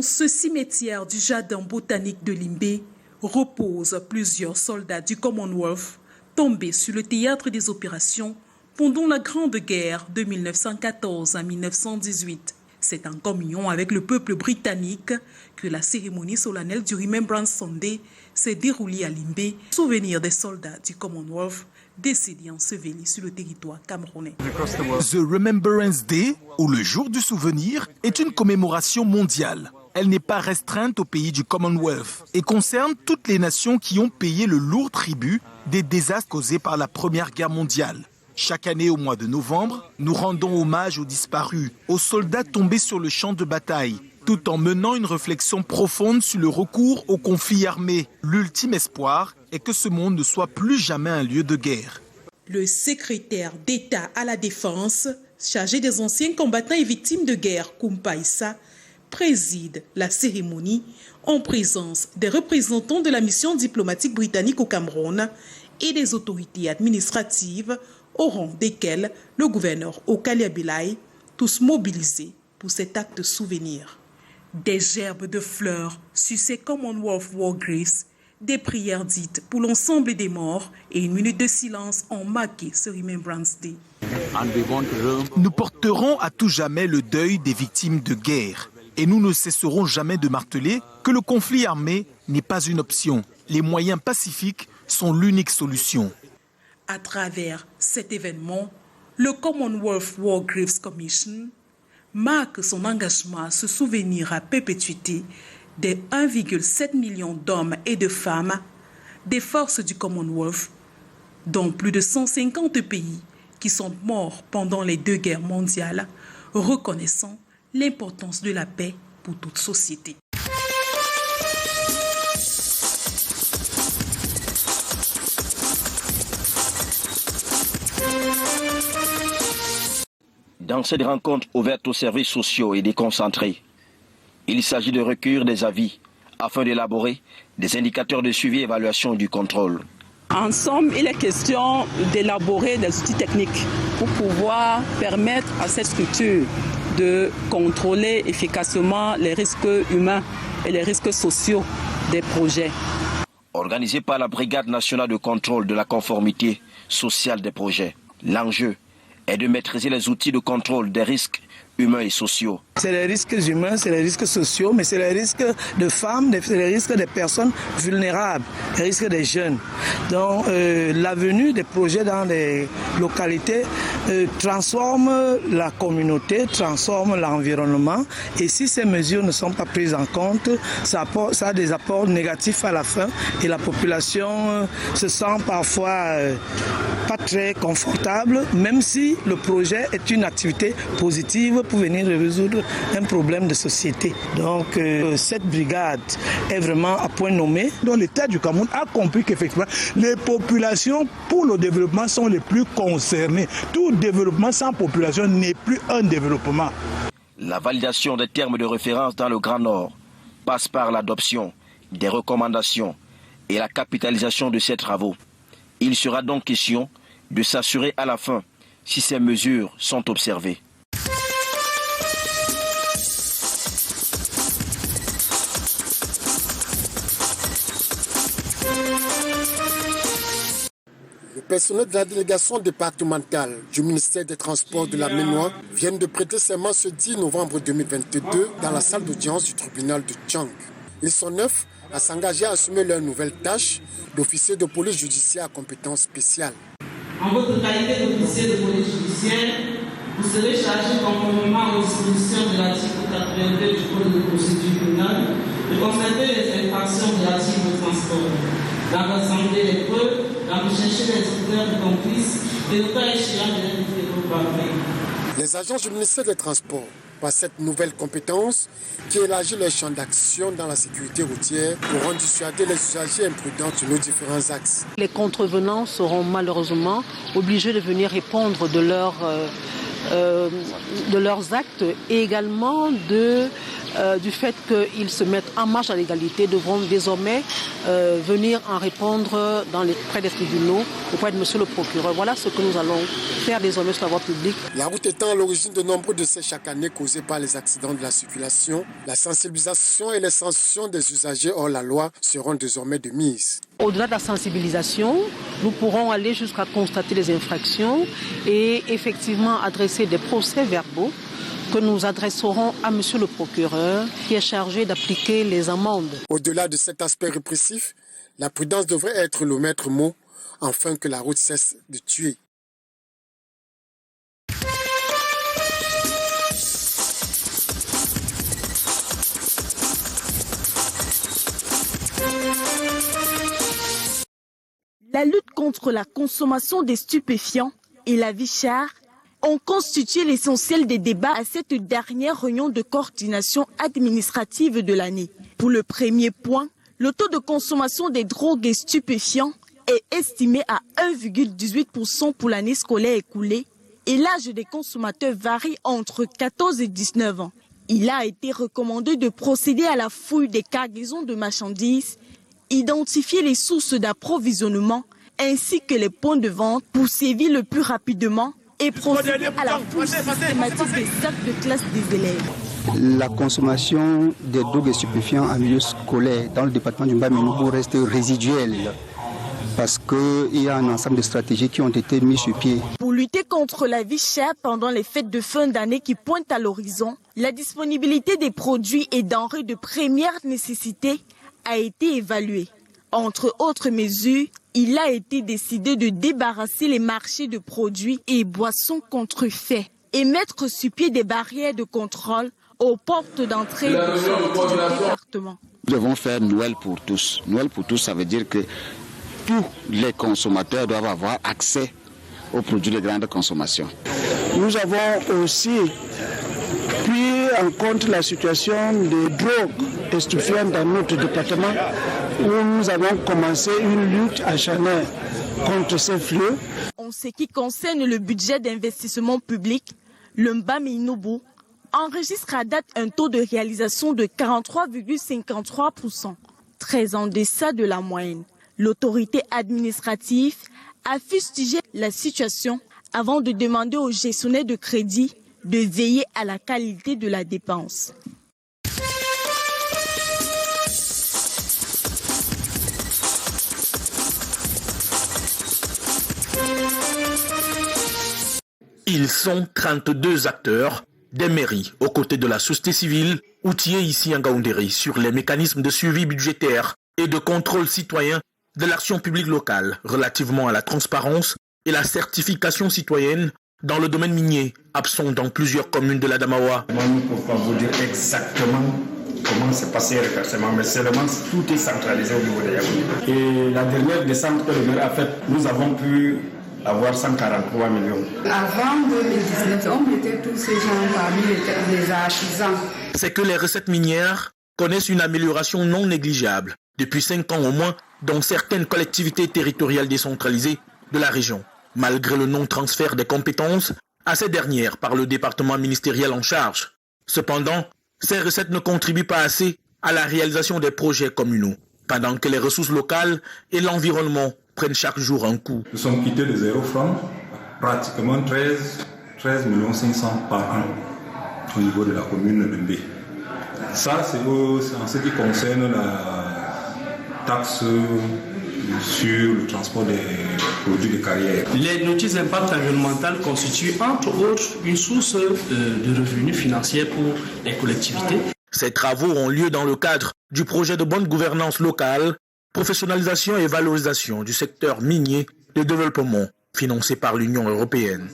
Dans ce cimetière du jardin botanique de Limbé reposent plusieurs soldats du Commonwealth tombés sur le théâtre des opérations pendant la Grande Guerre de 1914 à 1918. C'est en communion avec le peuple britannique que la cérémonie solennelle du Remembrance Sunday s'est déroulée à Limbé, souvenir des soldats du Commonwealth décédés ensevelis sur le territoire camerounais. The Remembrance Day, ou le jour du souvenir, est une commémoration mondiale. Elle n'est pas restreinte aux pays du Commonwealth et concerne toutes les nations qui ont payé le lourd tribut des désastres causés par la Première Guerre mondiale. Chaque année au mois de novembre, nous rendons hommage aux disparus, aux soldats tombés sur le champ de bataille, tout en menant une réflexion profonde sur le recours aux conflits armés. L'ultime espoir est que ce monde ne soit plus jamais un lieu de guerre. Le secrétaire d'État à la Défense, chargé des anciens combattants et victimes de guerre, Koumpa Issa, préside la cérémonie en présence des représentants de la mission diplomatique britannique au Cameroun et des autorités administratives, au rang desquelles le gouverneur Okali Abilai, tous mobilisés pour cet acte souvenir. Des gerbes de fleurs sur ces Commonwealth War Graves, des prières dites pour l'ensemble des morts et une minute de silence ont marqué ce Remembrance Day. Nous porterons à tout jamais le deuil des victimes de guerre et nous ne cesserons jamais de marteler que le conflit armé n'est pas une option. Les moyens pacifiques sont l'unique solution. À travers cet événement, le Commonwealth War Graves Commission marque son engagement à se souvenir à perpétuité des 1,7 million d'hommes et de femmes des forces du Commonwealth, dont plus de 150 pays qui sont morts pendant les 2 guerres mondiales, reconnaissant l'importance de la paix pour toute société. Dans cette rencontre ouverte aux services sociaux et déconcentrés, il s'agit de recueillir des avis afin d'élaborer des indicateurs de suivi, évaluation et du contrôle. En somme, il est question d'élaborer des outils techniques pour pouvoir permettre à cette structure de contrôler efficacement les risques humains et les risques sociaux des projets. Organisé par la Brigade nationale de contrôle de la conformité sociale des projets, l'enjeu est de maîtriser les outils de contrôle des risques humains et sociaux. C'est les risques humains, c'est les risques sociaux, mais c'est les risques de femmes, c'est les risques des personnes vulnérables, les risques des jeunes. Donc la venue des projets dans les localités transforme la communauté, transforme l'environnement. Et si ces mesures ne sont pas prises en compte, ça a des apports négatifs à la fin et la population se sent parfois pas très confortable, même si le projet est une activité positive pour venir résoudre un problème de société. Donc cette brigade est vraiment à point nommé. Donc l'État du Cameroun a compris qu'effectivement les populations pour le développement sont les plus concernées. Tout développement sans population n'est plus un développement. La validation des termes de référence dans le Grand Nord passe par l'adoption des recommandations et la capitalisation de ces travaux. Il sera donc question de s'assurer à la fin si ces mesures sont observées. Le personnel de la délégation départementale du ministère des Transports de la Ménois viennent de prêter serment ce 10 novembre 2022 dans la salle d'audience du tribunal de Tchang. Ils sont 9 à s'engager à assumer leur nouvelle tâche d'officier de police judiciaire à compétence spéciale. En votre qualité d'officier de police judiciaire, vous serez chargé conformément aux dispositions de l'article 82 du Code de procédure pénale de constater les infractions relatives au transport, d'en rassembler les preuves, d'en rechercher les auteurs de complices et le cas échéant de les reparler. Les agents du ministère des Transports, par cette nouvelle compétence qui élargit leur champ d'action dans la sécurité routière, pourront dissuader les usagers imprudents sur nos différents axes. Les contrevenants seront malheureusement obligés de venir répondre de leurs actes et également de du fait qu'ils se mettent en marche à l'égalité, devront désormais venir en répondre près des tribunaux auprès de monsieur le procureur. Voilà ce que nous allons faire désormais sur la voie publique. La route étant à l'origine de nombreux décès chaque année causés par les accidents de la circulation, la sensibilisation et les sanctions des usagers hors la loi seront désormais de mise. Au-delà de la sensibilisation, nous pourrons aller jusqu'à constater les infractions et effectivement adresser des procès-verbaux que nous adresserons à monsieur le procureur qui est chargé d'appliquer les amendes. Au-delà de cet aspect répressif, la prudence devrait être le maître mot afin que la route cesse de tuer. La lutte contre la consommation des stupéfiants et la vie chère ont constitué l'essentiel des débats à cette dernière réunion de coordination administrative de l'année. Pour le premier point, le taux de consommation des drogues et stupéfiants est estimé à 1,18% pour l'année scolaire écoulée et l'âge des consommateurs varie entre 14 et 19 ans. Il a été recommandé de procéder à la fouille des cargaisons de marchandises, identifier les sources d'approvisionnement ainsi que les points de vente pour sévir le plus rapidement et procéder à la fouille systématique des sacs de classe des élèves. La consommation des drogues et stupéfiants en milieu scolaire dans le département du Mbaminobo reste résiduelle parce qu'il y a un ensemble de stratégies qui ont été mises sur pied. Pour lutter contre la vie chère pendant les fêtes de fin d'année qui pointent à l'horizon, la disponibilité des produits et denrées de première nécessité a été évaluée. Entre autres mesures, il a été décidé de débarrasser les marchés de produits et boissons contrefaits et mettre sur pied des barrières de contrôle aux portes d'entrée du département. Nous devons faire Noël pour tous. Noël pour tous, ça veut dire que tous les consommateurs doivent avoir accès aux produits de grande consommation. Nous avons aussi pris en compte la situation des drogues et stupéfiants dans notre département où nous avons commencé une lutte acharnée contre ces fléaux. En ce qui concerne le budget d'investissement public, le Mbaminobo enregistre à date un taux de réalisation de 43,53%, très en deçà de la moyenne. L'autorité administrative a fustigé la situation avant de demander aux gestionnaires de crédit de veiller à la qualité de la dépense. Ils sont 32 acteurs des mairies aux côtés de la société civile outillée ici en Ngaoundéré sur les mécanismes de suivi budgétaire et de contrôle citoyen de l'action publique locale relativement à la transparence et la certification citoyenne dans le domaine minier, absent dans plusieurs communes de l'Adamawa. Moi, je ne peux pas vous dire exactement comment s'est passé le versement, mais seulement tout est centralisé au niveau de Yaoundé. Et la dernière descente que le maire a faite, nous avons pu avoir 143 millions. Avant 2019, on mettait tous ces gens parmi les artisans. C'est que les recettes minières connaissent une amélioration non négligeable depuis 5 ans au moins dans certaines collectivités territoriales décentralisées de la région, malgré le non-transfert des compétences à ces dernières par le département ministériel en charge. Cependant, ces recettes ne contribuent pas assez à la réalisation des projets communaux, pendant que les ressources locales et l'environnement prennent chaque jour un coup. Nous sommes quittés de 0 francs, pratiquement 13 500 000 par an au niveau de la commune de Mbé. Ça, c'est en ce qui concerne la taxe sur le transport des produits de carrière. Les notices d'impact environnemental constituent entre autres une source de revenus financiers pour les collectivités. Ces travaux ont lieu dans le cadre du projet de bonne gouvernance locale, professionnalisation et valorisation du secteur minier de développement financé par l'Union européenne.